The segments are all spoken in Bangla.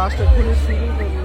জাস্ট এক্ষুনি শুরু করলো।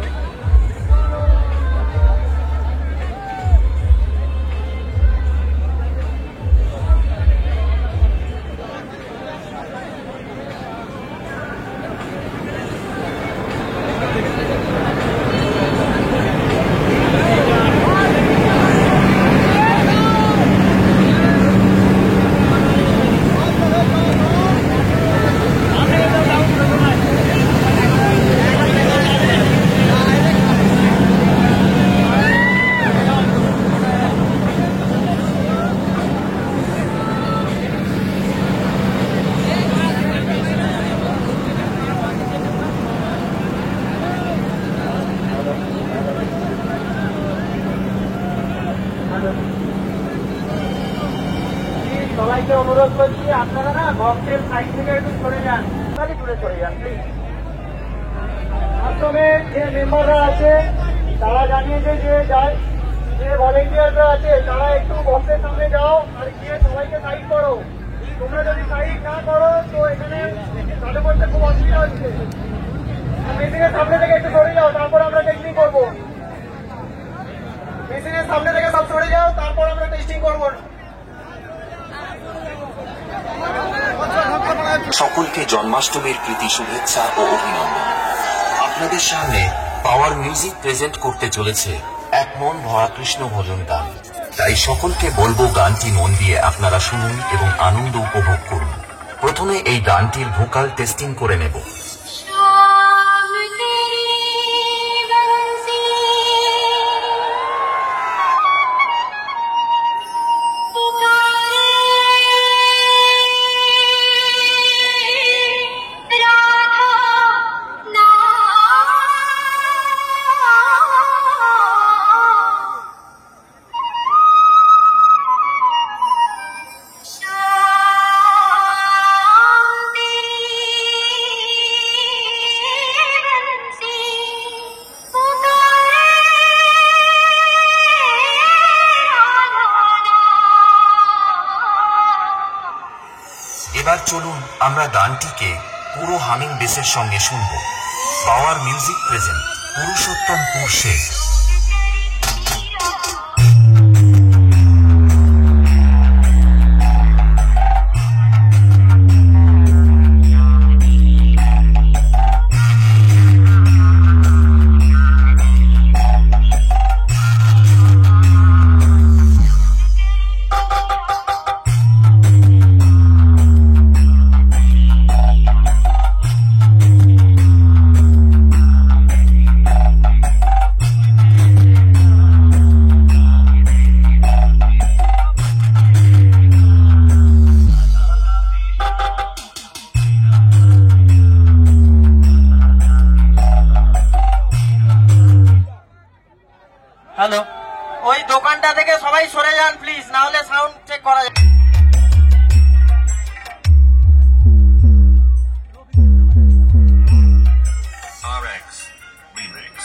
সবাইকে অনুরোধ করছি, আপনারা না ভক্তের সাইড থেকে একটু সরে যান, দূরে সরে যান প্লিজ। আশ্রমের যে মেম্বাররা আছে তারা জানিয়েছে যে ভলেন্টিয়াররা আছে তারা একটু ভক্তের সামনে যাও আর গিয়ে সবাইকে সাইড করো। তোমরা যদি সাইড না করো তো এখানে তাদের করতে খুব অসুবিধা হচ্ছে। মেশিনের সামনে থেকে একটু সরে যাও, তারপর আমরা টেস্টিং করবো। মেশিনের সামনে থেকে সব সরে যাও, তারপর আমরা টেস্টিং করবো। সকলকে জন্মাষ্টমীর প্রীতি শুভেচ্ছা ও অভিনন্দন। আপনাদের সামনে পাওয়ার মিউজিক প্রেজেন্ট করতে চলেছে এক মন ভরা কৃষ্ণ ভজন গান। তাই সকলকে বলবো গানটি মন দিয়ে আপনারা শুনুন এবং আনন্দ উপভোগ করুন। প্রথমে এই গানটির ভোকাল টেস্টিং করে নেব। এবার চলুন আমরা গানটিকে পুরো হামিং বেসের সঙ্গে শুনব। Power music present Purushottampur Sheikh. Hello, ওই দোকানটা থেকে সবাই সরে যান প্লিজ, না হলে সাউন্ড চেক করা যাবে। RX Remix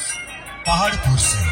পাহাড়পুর से